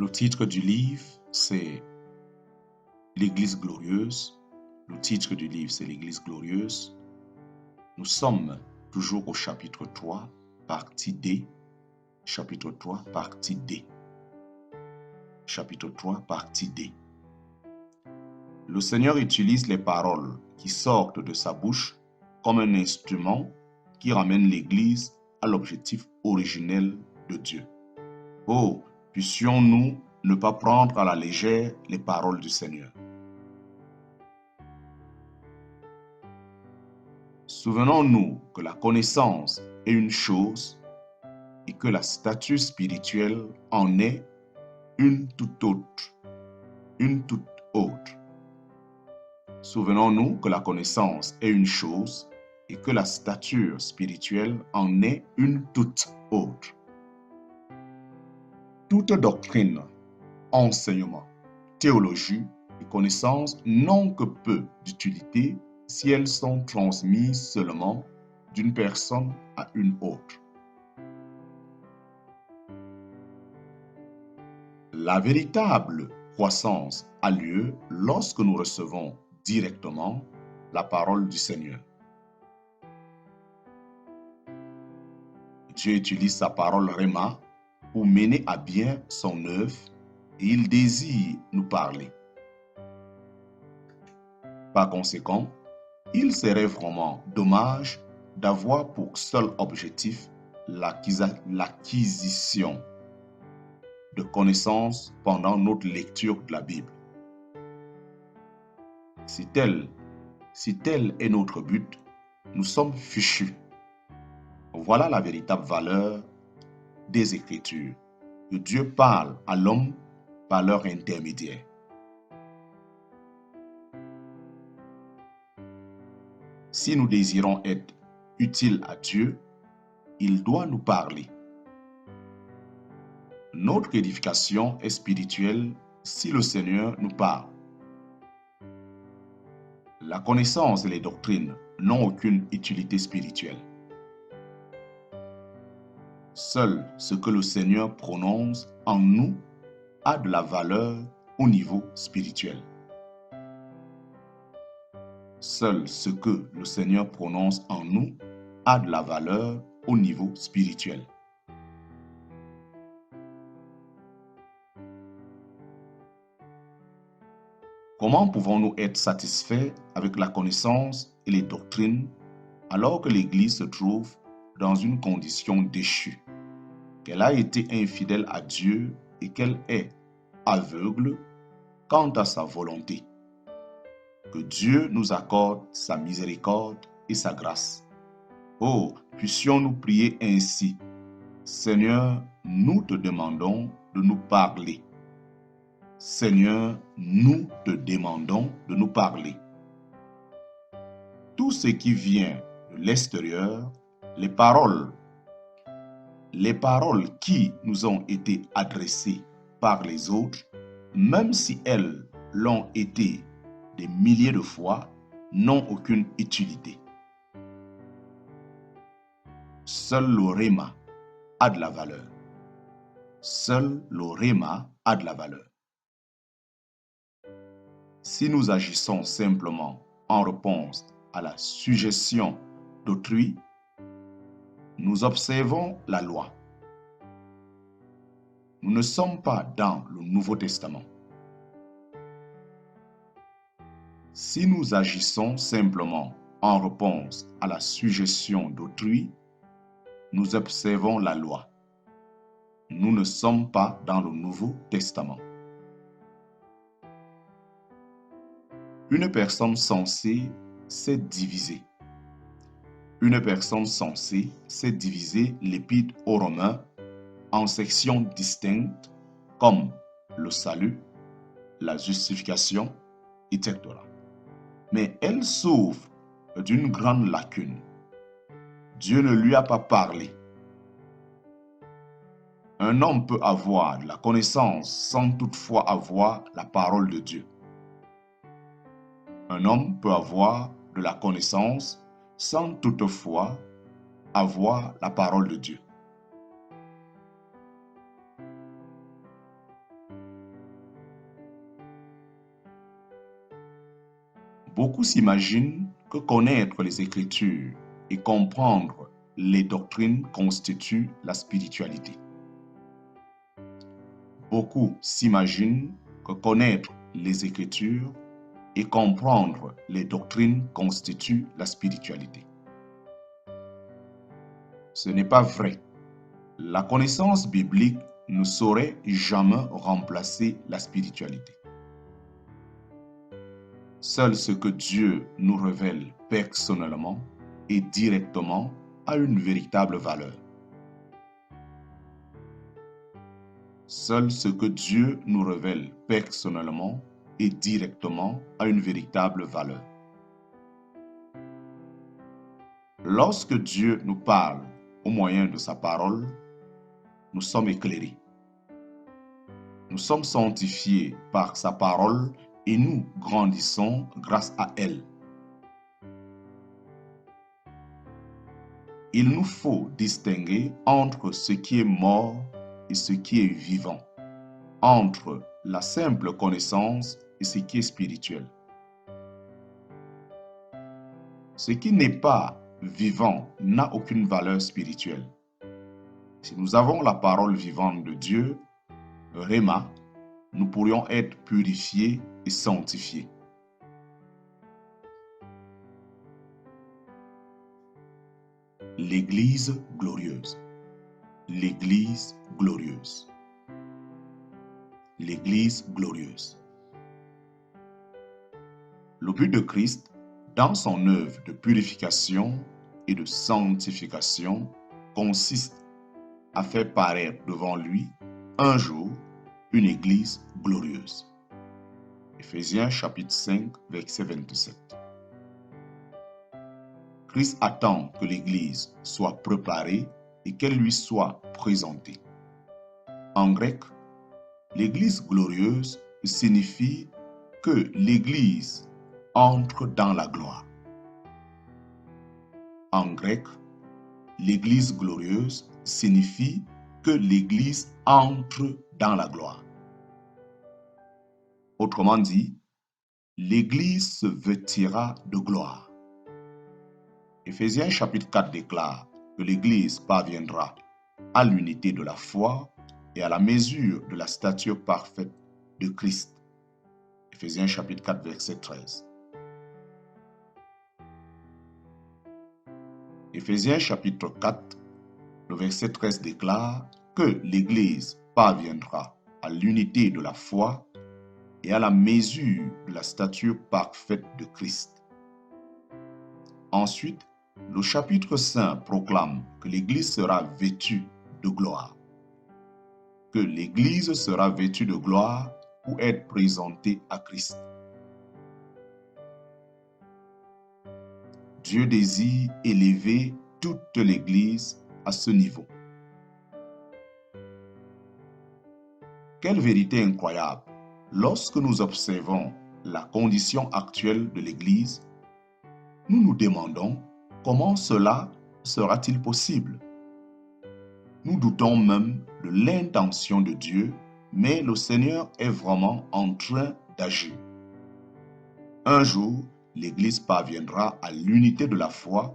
Le titre du livre, c'est L'Église glorieuse. Le titre du livre, c'est L'Église glorieuse. Nous sommes toujours au chapitre 3, partie D. Chapitre 3, partie D. Chapitre 3, partie D. Le Seigneur utilise les paroles qui sortent de sa bouche comme un instrument qui ramène l'Église à l'objectif originel de Dieu. Oh, puissions-nous ne pas prendre à la légère les paroles du Seigneur. Souvenons-nous que la connaissance est une chose et que la stature spirituelle en est une toute autre. Une toute autre. Souvenons-nous que la connaissance est une chose et que la stature spirituelle en est une toute autre. Toute doctrine, enseignement, théologie et connaissance n'ont que peu d'utilité si elles sont transmises seulement d'une personne à une autre. La véritable croissance a lieu lorsque nous recevons directement la parole du Seigneur. Dieu utilise sa parole Réma pour mener à bien son œuvre et il désire nous parler. Par conséquent, il serait vraiment dommage d'avoir pour seul objectif l'acquisition de connaissances pendant notre lecture de la Bible. Si tel est notre but, nous sommes fichus. Voilà la véritable valeur des Écritures, que Dieu parle à l'homme par leur intermédiaire. Si nous désirons être utiles à Dieu, il doit nous parler. Notre édification est spirituelle si le Seigneur nous parle. La connaissance et les doctrines n'ont aucune utilité spirituelle. Seul ce que le Seigneur prononce en nous a de la valeur au niveau spirituel. Seul ce que le Seigneur prononce en nous a de la valeur au niveau spirituel. Comment pouvons-nous être satisfaits avec la connaissance et les doctrines alors que l'Église se trouve dans une condition déchue, qu'elle a été infidèle à Dieu et qu'elle est aveugle quant à sa volonté? Que Dieu nous accorde sa miséricorde et sa grâce. Oh, puissions-nous prier ainsi. Seigneur, nous te demandons de nous parler. Seigneur, nous te demandons de nous parler. Tout ce qui vient de l'extérieur, les paroles qui nous ont été adressées par les autres, même si elles l'ont été des milliers de fois, n'ont aucune utilité. Seul le Réma a de la valeur. Seul le Réma a de la valeur. Si nous agissons simplement en réponse à la suggestion d'autrui, nous observons la loi. Nous ne sommes pas dans le Nouveau Testament. Si nous agissons simplement en réponse à la suggestion d'autrui, nous observons la loi. Nous ne sommes pas dans le Nouveau Testament. Une personne sensée sait diviser. Une personne sensée sait diviser l'épître aux Romains en sections distinctes comme le salut, la justification, etc. Mais elle souffre d'une grande lacune. Dieu ne lui a pas parlé. Un homme peut avoir de la connaissance sans toutefois avoir la parole de Dieu. Un homme peut avoir de la connaissance sans toutefois avoir la parole de Dieu. Beaucoup s'imaginent que connaître les Écritures et comprendre les doctrines constitue la spiritualité. Beaucoup s'imaginent que connaître les Écritures et comprendre les doctrines constitue la spiritualité. Ce n'est pas vrai. La connaissance biblique ne saurait jamais remplacer la spiritualité. Seul ce que Dieu nous révèle personnellement et directement a une véritable valeur. Seul ce que Dieu nous révèle personnellement et directement a une véritable valeur. Lorsque Dieu nous parle au moyen de sa parole, nous sommes éclairés. Nous sommes sanctifiés par sa parole et nous grandissons grâce à elle. Il nous faut distinguer entre ce qui est mort et ce qui est vivant, entre la simple connaissance et ce qui est spirituel. Ce qui n'est pas vivant n'a aucune valeur spirituelle. Si nous avons la parole vivante de Dieu, Réma, nous pourrions être purifiés et sanctifiés. L'Église glorieuse. L'Église glorieuse. L'Église glorieuse. Le but de Christ, dans son œuvre de purification et de sanctification, consiste à faire paraître devant lui un jour une Église glorieuse. Éphésiens chapitre 5, verset 27. Christ attend que l'Église soit préparée et qu'elle lui soit présentée. En grec, l'Église glorieuse signifie que l'Église entre dans la gloire. En grec, l'Église glorieuse signifie que l'Église entre dans la gloire. Autrement dit, l'Église se vêtira de gloire. Éphésiens chapitre 4 déclare que l'Église parviendra à l'unité de la foi et à la mesure de la stature parfaite de Christ. Éphésiens chapitre 4 verset 13. Éphésiens chapitre 4, le verset 13 déclare que l'Église parviendra à l'unité de la foi et à la mesure de la stature parfaite de Christ. Ensuite, le chapitre 5 proclame que l'Église sera vêtue de gloire. Que l'Église sera vêtue de gloire pour être présentée à Christ. Dieu désire élever toute l'Église à ce niveau. Quelle vérité incroyable! Lorsque nous observons la condition actuelle de l'Église, nous nous demandons comment cela sera-t-il possible? Nous doutons même de l'intention de Dieu, mais le Seigneur est vraiment en train d'agir. Un jour, l'Église parviendra à l'unité de la foi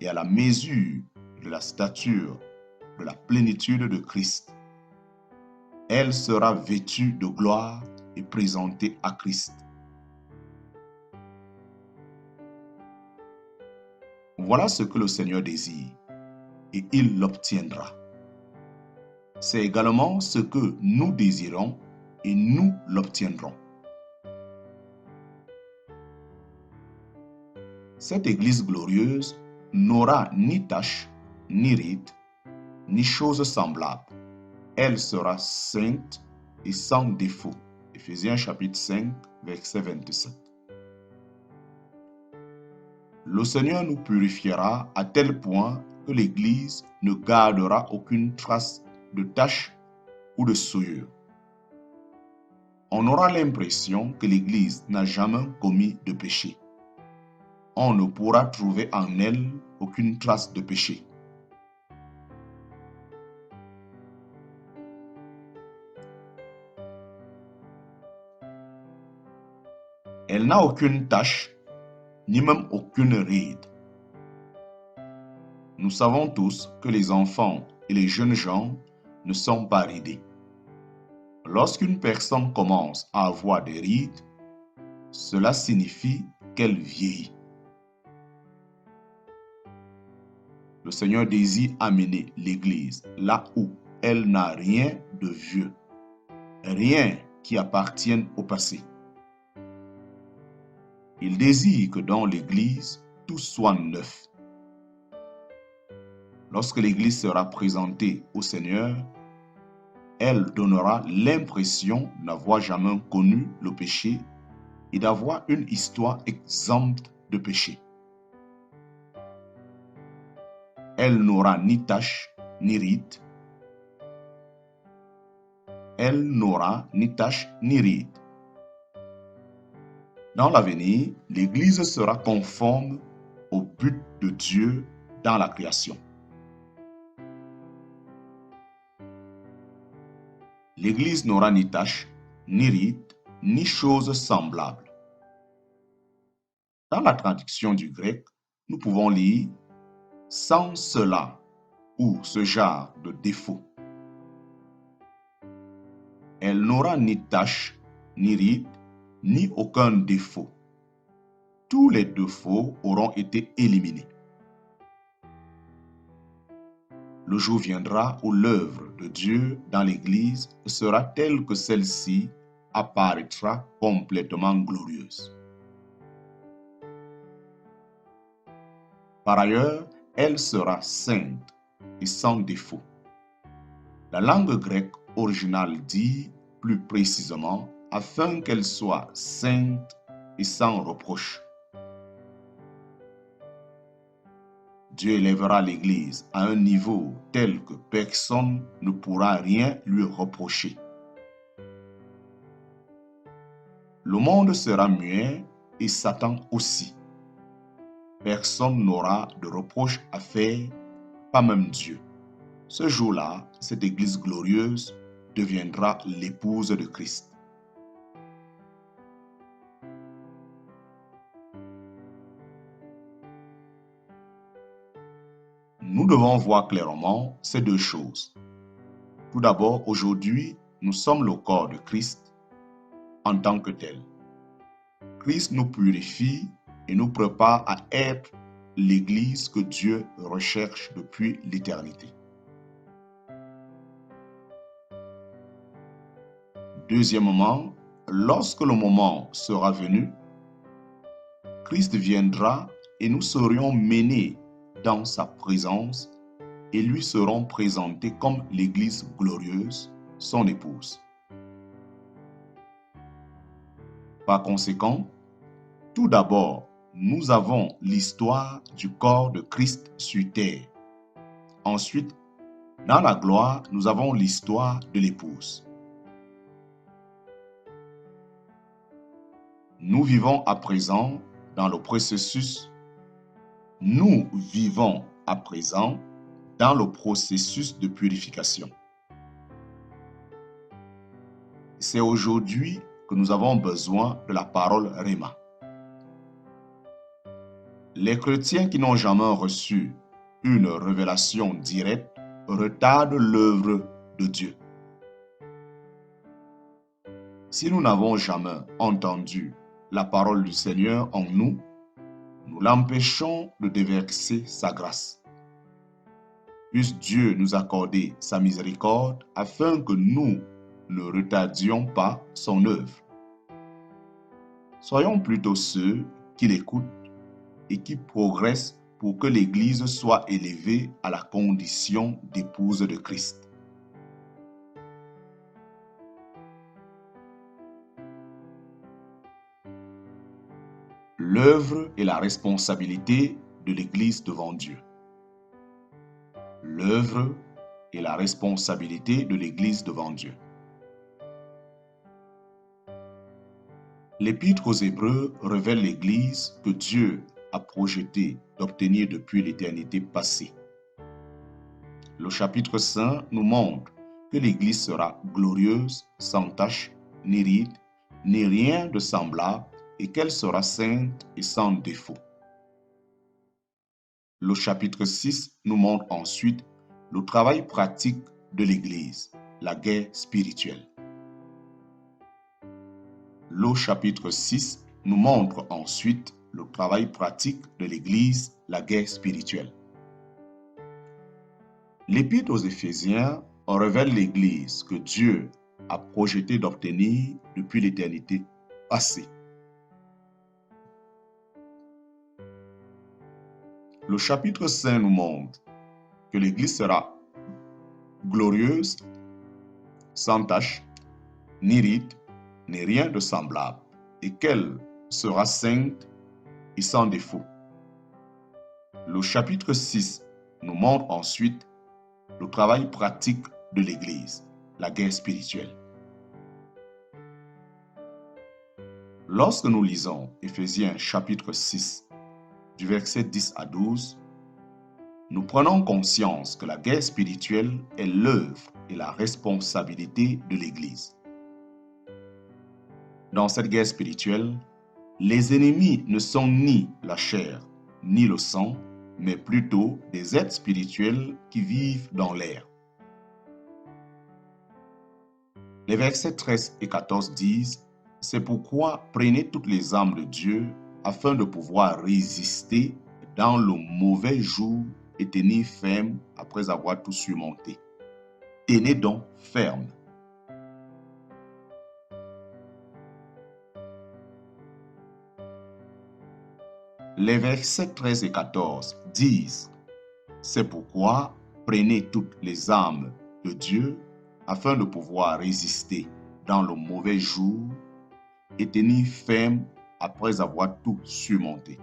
et à la mesure de la stature de la plénitude de Christ. Elle sera vêtue de gloire et présentée à Christ. Voilà ce que le Seigneur désire et il l'obtiendra. C'est également ce que nous désirons et nous l'obtiendrons. Cette Église glorieuse n'aura ni tache, ni ride, ni chose semblable. Elle sera sainte et sans défaut. Éphésiens chapitre 5, verset 27. Le Seigneur nous purifiera à tel point que l'Église ne gardera aucune trace de tache ou de souillure. On aura l'impression que l'Église n'a jamais commis de péché. On ne pourra trouver en elle aucune trace de péché. Elle n'a aucune tache ni même aucune ride. Nous savons tous que les enfants et les jeunes gens ne sont pas ridés. Lorsqu'une personne commence à avoir des rides, cela signifie qu'elle vieillit. Le Seigneur désire amener l'Église là où elle n'a rien de vieux, rien qui appartienne au passé. Il désire que dans l'Église, tout soit neuf. Lorsque l'Église sera présentée au Seigneur, elle donnera l'impression n'avoir jamais connu le péché et d'avoir une histoire exempte de péché. Elle n'aura ni tache ni ride. Elle n'aura ni tache ni ride. Dans l'avenir, l'Église sera conforme au but de Dieu dans la création. L'Église n'aura ni tache, ni ride, ni chose semblable. Dans la traduction du grec, nous pouvons lire « sans cela » ou ce genre de défaut. Elle n'aura ni tache, ni ride, ni aucun défaut. Tous les défauts auront été éliminés. Le jour viendra où l'œuvre de Dieu dans l'Église sera telle que celle-ci apparaîtra complètement glorieuse. Par ailleurs, elle sera sainte et sans défaut. La langue grecque originale dit plus précisément afin qu'elle soit sainte et sans reproche. Dieu élèvera l'Église à un niveau tel que personne ne pourra rien lui reprocher. Le monde sera muet et Satan aussi. Personne n'aura de reproche à faire, pas même Dieu. Ce jour-là, cette Église glorieuse deviendra l'épouse de Christ. Nous devons voir clairement ces deux choses. Tout d'abord, aujourd'hui, nous sommes le corps de Christ en tant que tel. Christ nous purifie et nous prépare à être l'Église que Dieu recherche depuis l'éternité. Deuxièmement, lorsque le moment sera venu, Christ viendra et nous serions menés dans sa présence et lui serons présentés comme l'Église glorieuse, son épouse. Par conséquent, tout d'abord, nous avons l'histoire du corps de Christ sur terre. Ensuite, dans la gloire, nous avons l'histoire de l'épouse. Nous vivons à présent dans le processus de purification. C'est aujourd'hui que nous avons besoin de la parole Réma. Les chrétiens qui n'ont jamais reçu une révélation directe retardent l'œuvre de Dieu. Si nous n'avons jamais entendu la parole du Seigneur en nous, nous l'empêchons de déverser sa grâce. Puisse Dieu nous accorder sa miséricorde afin que nous ne retardions pas son œuvre. Soyons plutôt ceux qui l'écoutent et qui progressent pour que l'Église soit élevée à la condition d'épouse de Christ. L'œuvre et la responsabilité de l'Église devant Dieu. L'œuvre et la responsabilité de l'Église devant Dieu. L'Épître aux Hébreux révèle l'Église que Dieu a projeté d'obtenir depuis l'éternité passée. Le chapitre 5 nous montre que l'Église sera glorieuse, sans tache, ni ride, ni rien de semblable, et qu'elle sera sainte et sans défaut. Le chapitre 6 nous montre ensuite le travail pratique de l'Église, la guerre spirituelle. Le chapitre 6 nous montre ensuite le travail pratique de l'Église, la guerre spirituelle. L'Épître aux Éphésiens révèle l'Église que Dieu a projeté d'obtenir depuis l'éternité passée. Le chapitre 5 nous montre que l'Église sera glorieuse, sans tache, ni ride, ni rien de semblable, et qu'elle sera sainte et sans défaut. Le chapitre 6 nous montre ensuite le travail pratique de l'Église, la guerre spirituelle. Lorsque nous lisons Éphésiens chapitre 6, du verset 10 à 12, nous prenons conscience que la guerre spirituelle est l'œuvre et la responsabilité de l'Église. Dans cette guerre spirituelle, les ennemis ne sont ni la chair, ni le sang, mais plutôt des êtres spirituels qui vivent dans l'air. Les versets 13 et 14 disent « C'est pourquoi prenez toutes les armes de Dieu afin de pouvoir résister dans le mauvais jour et tenir ferme après avoir tout surmonté. Tenez donc ferme. » Les versets 13 et 14 disent « C'est pourquoi prenez toutes les armes de Dieu afin de pouvoir résister dans le mauvais jour et tenir ferme après avoir tout surmonté.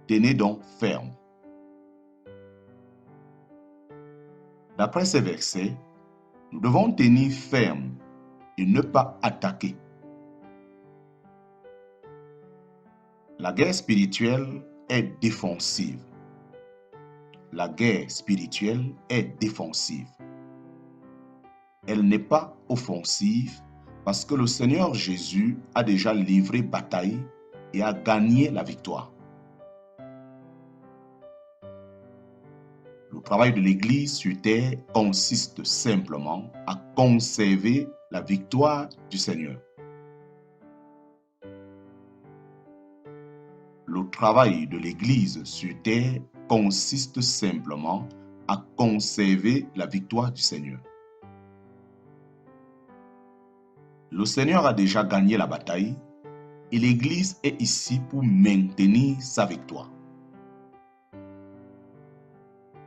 Tenez donc ferme. » D'après ces versets, nous devons tenir ferme et ne pas attaquer. La guerre spirituelle est défensive. La guerre spirituelle est défensive. Elle n'est pas offensive parce que le Seigneur Jésus a déjà livré bataille et a gagné la victoire. Le travail de l'Église sur terre consiste simplement à conserver la victoire du Seigneur. Le travail de l'Église sur terre consiste simplement à conserver la victoire du Seigneur. Le Seigneur a déjà gagné la bataille et l'Église est ici pour maintenir sa victoire.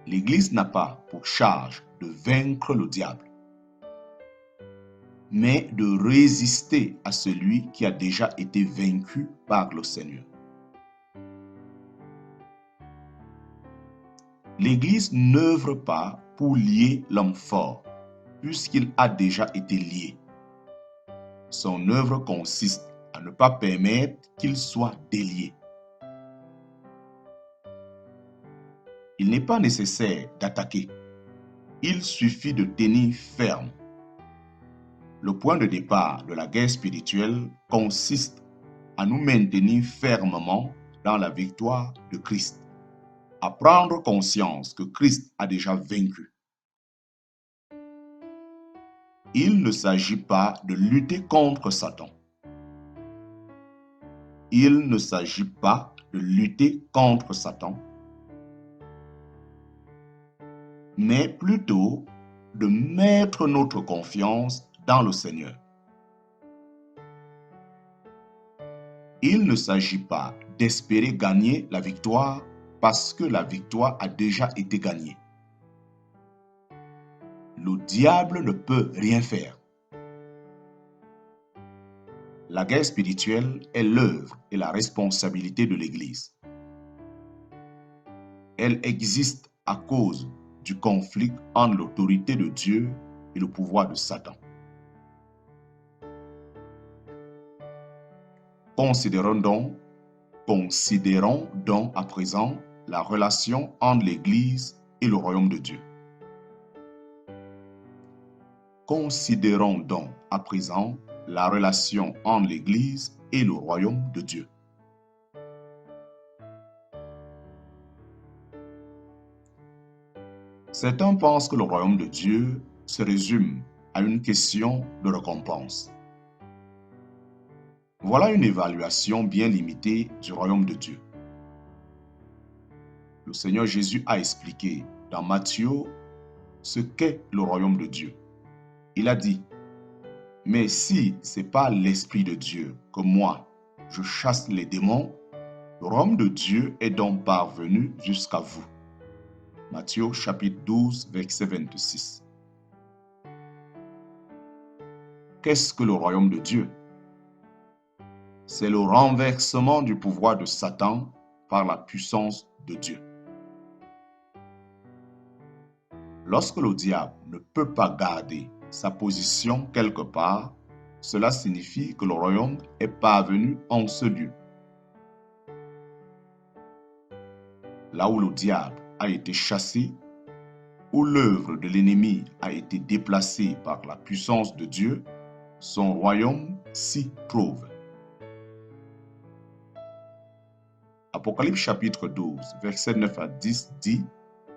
L'Église n'a pas pour charge de vaincre le diable, mais de résister à celui qui a déjà été vaincu par le Seigneur. L'Église n'œuvre pas pour lier l'homme fort, puisqu'il a déjà été lié. Son œuvre consiste à ne pas permettre qu'il soit délié. Il n'est pas nécessaire d'attaquer. Il suffit de tenir ferme. Le point de départ de la guerre spirituelle consiste à nous maintenir fermement dans la victoire de Christ, à prendre conscience que Christ a déjà vaincu. Il ne s'agit pas de lutter contre Satan. Il ne s'agit pas de lutter contre Satan, mais plutôt de mettre notre confiance dans le Seigneur. Il ne s'agit pas d'espérer gagner la victoire parce que la victoire a déjà été gagnée. Le diable ne peut rien faire. La guerre spirituelle est l'œuvre et la responsabilité de l'Église. Elle existe à cause du conflit entre l'autorité de Dieu et le pouvoir de Satan. Considérons donc à présent la relation entre l'Église et le royaume de Dieu. Considérons donc à présent la relation entre l'Église et le royaume de Dieu. Certains pensent que le royaume de Dieu se résume à une question de récompense. Voilà une évaluation bien limitée du royaume de Dieu. Le Seigneur Jésus a expliqué dans Matthieu ce qu'est le royaume de Dieu. Il a dit, « Mais si ce n'est pas l'Esprit de Dieu que moi, je chasse les démons, le royaume de Dieu est donc parvenu jusqu'à vous. » Matthieu chapitre 12, verset 26. Qu'est-ce que le royaume de Dieu? C'est le renversement du pouvoir de Satan par la puissance de Dieu. Lorsque le diable ne peut pas garder sa position quelque part, cela signifie que le royaume est parvenu en ce lieu. Là où le diable a été chassé, où l'œuvre de l'ennemi a été déplacée par la puissance de Dieu, son royaume s'y trouve. Apocalypse chapitre 12, versets 9 à 10 dit,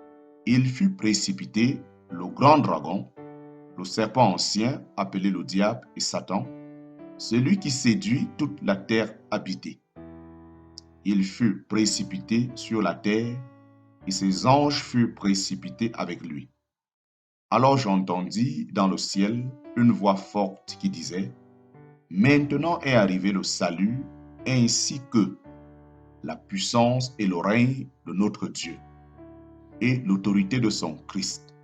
« Il fut précipité, le grand dragon, le serpent ancien, appelé le diable et Satan, celui qui séduit toute la terre habitée. Il fut précipité sur la terre, et ses anges furent précipités avec lui. Alors j'entendis dans le ciel une voix forte qui disait, « Maintenant est arrivé le salut, ainsi que la puissance et le règne de notre Dieu, et l'autorité de son Christ.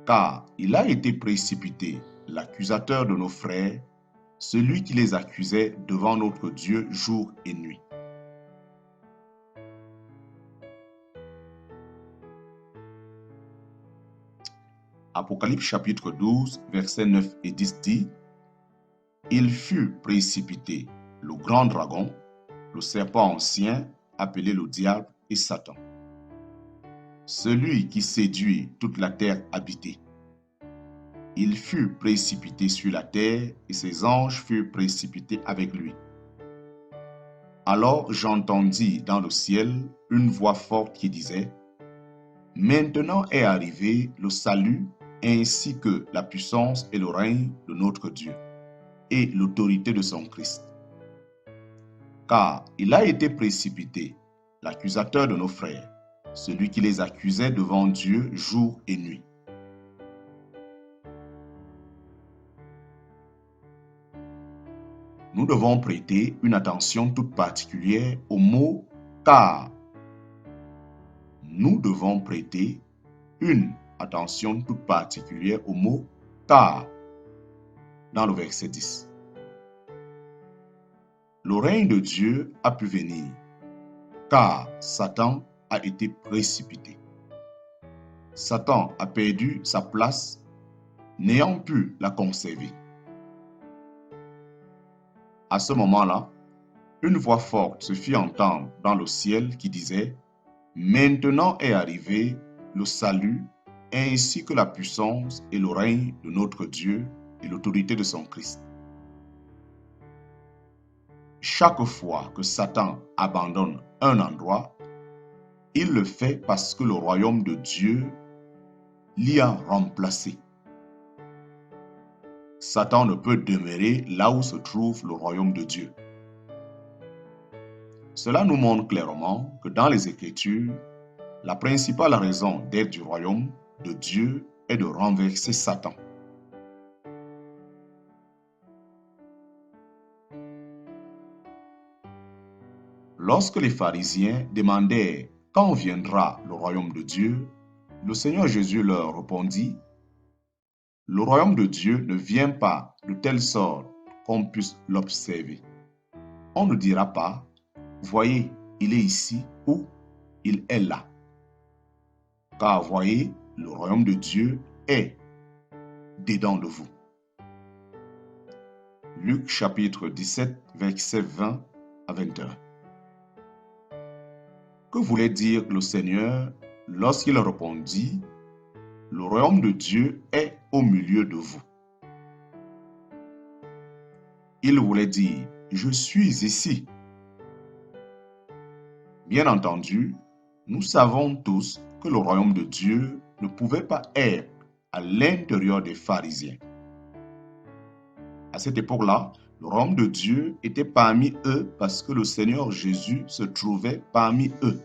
Car il a été précipité, l'accusateur de nos frères, celui qui les accusait devant notre Dieu jour et nuit. » Apocalypse chapitre 12, versets 9 et 10 dit, « Il fut précipité, le grand dragon, le serpent ancien, appelé le diable et Satan, celui qui séduit toute la terre habitée. Il fut précipité sur la terre et ses anges furent précipités avec lui. Alors j'entendis dans le ciel une voix forte qui disait, « Maintenant est arrivé le salut ainsi que la puissance et le règne de notre Dieu et l'autorité de son Christ. Car il a été précipité, l'accusateur de nos frères, celui qui les accusait devant Dieu jour et nuit. » Nous devons prêter une attention toute particulière au mot « car ». Nous devons prêter une attention toute particulière au mot « car » dans le verset 10. Le règne de Dieu a pu venir, car Satan a été précipité. Satan a perdu sa place, n'ayant pu la conserver. À ce moment-là, une voix forte se fit entendre dans le ciel qui disait, « Maintenant est arrivé le salut, ainsi que la puissance et le règne de notre Dieu et l'autorité de son Christ. » Chaque fois que Satan abandonne un endroit, il le fait parce que le royaume de Dieu l'y a remplacé. Satan ne peut demeurer là où se trouve le royaume de Dieu. Cela nous montre clairement que dans les Écritures, la principale raison d'être du royaume de Dieu est de renverser Satan. Lorsque les pharisiens demandèrent quand viendra le royaume de Dieu, le Seigneur Jésus leur répondit, « Le royaume de Dieu ne vient pas de telle sorte qu'on puisse l'observer. On ne dira pas, voyez, il est ici ou il est là. Car voyez, le royaume de Dieu est dedans de vous. » Luc chapitre 17, versets 20 à 21. Que voulait dire le Seigneur lorsqu'il répondit, « Le royaume de Dieu est au milieu de vous. » Il voulait dire, je suis ici. Bien entendu, nous savons tous que le royaume de Dieu ne pouvait pas être à l'intérieur des pharisiens. À cette époque-là, le royaume de Dieu était parmi eux parce que le Seigneur Jésus se trouvait parmi eux.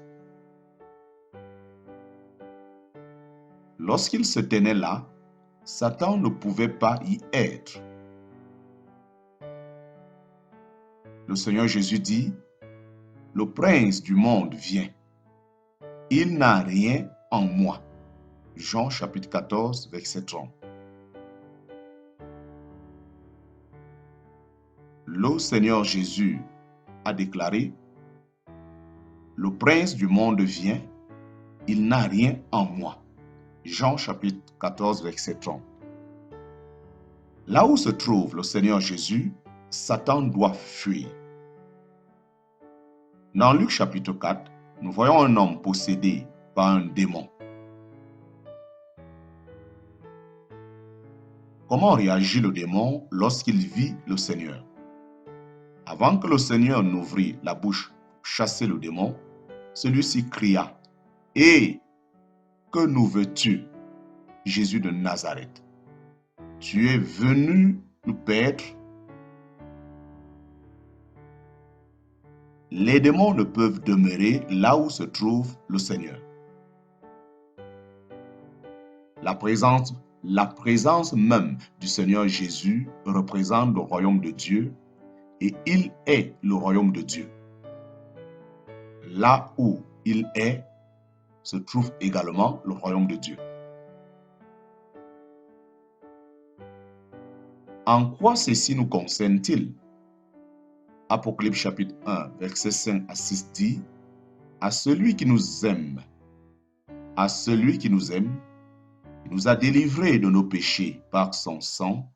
Lorsqu'il se tenait là, Satan ne pouvait pas y être. Le Seigneur Jésus dit, « Le prince du monde vient. Il n'a rien en moi. » Jean chapitre 14, verset 30. Le Seigneur Jésus a déclaré, « Le prince du monde vient. Il n'a rien en moi. » Jean chapitre 14, verset 30. Là où se trouve le Seigneur Jésus, Satan doit fuir. Dans Luc chapitre 4, nous voyons un homme possédé par un démon. Comment réagit le démon lorsqu'il vit le Seigneur? Avant que le Seigneur n'ouvrit la bouche pour chasser le démon, celui-ci cria, « Hé, que nous veux-tu, Jésus de Nazareth? Tu es venu nous perdre? » Les démons ne peuvent demeurer là où se trouve le Seigneur. La présence même du Seigneur Jésus représente le royaume de Dieu et il est le royaume de Dieu. Là où il est, se trouve également le royaume de Dieu. En quoi ceci nous concerne-t-il? Apocalypse chapitre 1, verset 5 à 6 dit, « À celui qui nous aime, il nous a délivrés de nos péchés par son sang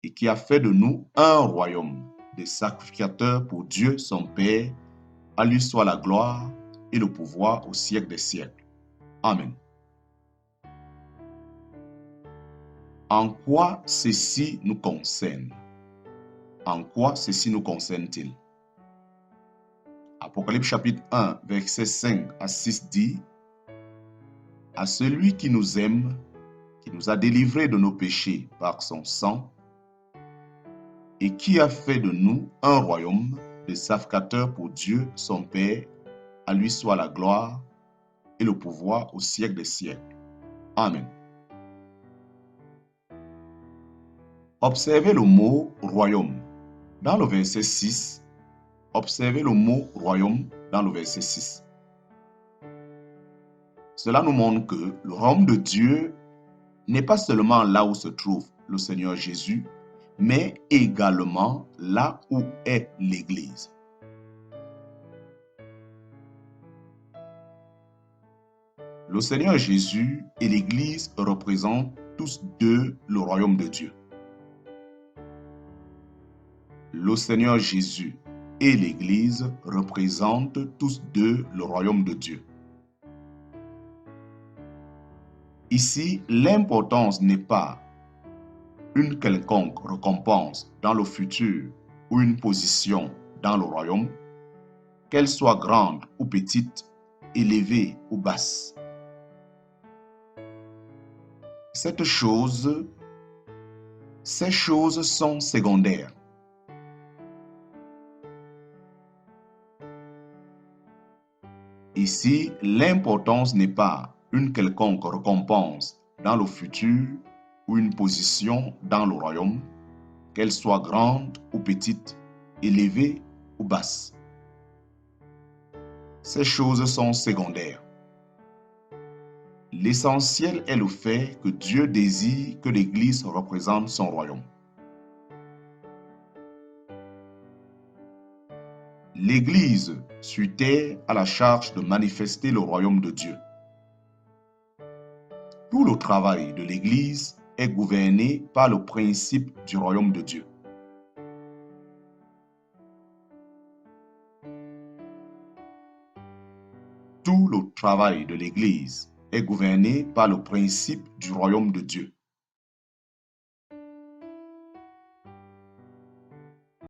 et qui a fait de nous un royaume, des sacrificateurs pour Dieu son Père. À lui soit la gloire et le pouvoir au siècle des siècles. Amen. » En quoi ceci nous concerne? En quoi ceci nous concerne-t-il? Apocalypse chapitre 1, verset 5 à 6 dit, « À celui qui nous aime, qui nous a délivrés de nos péchés par son sang, et qui a fait de nous un royaume, des sacrificateurs pour Dieu son Père, à lui soit la gloire et le pouvoir au siècle des siècles. Amen. » Observez le mot « royaume » dans le verset 6. Observez le mot « royaume » dans le verset 6. Cela nous montre que le royaume de Dieu n'est pas seulement là où se trouve le Seigneur Jésus, mais également là où est l'Église. Le Seigneur Jésus et l'Église représentent tous deux le royaume de Dieu. Le Seigneur Jésus et l'Église représentent tous deux le royaume de Dieu. Ici, l'importance n'est pas une quelconque récompense dans le futur ou une position dans le royaume, qu'elle soit grande ou petite, élevée ou basse. Ces choses sont secondaires. Ici, l'importance n'est pas une quelconque récompense dans le futur ou une position dans le royaume, qu'elle soit grande ou petite, élevée ou basse. Ces choses sont secondaires. L'essentiel est le fait que Dieu désire que l'Église représente son royaume. L'Église sur terre a la charge de manifester le royaume de Dieu. Tout le travail de l'Église est gouverné par le principe du royaume de Dieu. Tout le travail de l'Église est gouverné par le principe du royaume de Dieu.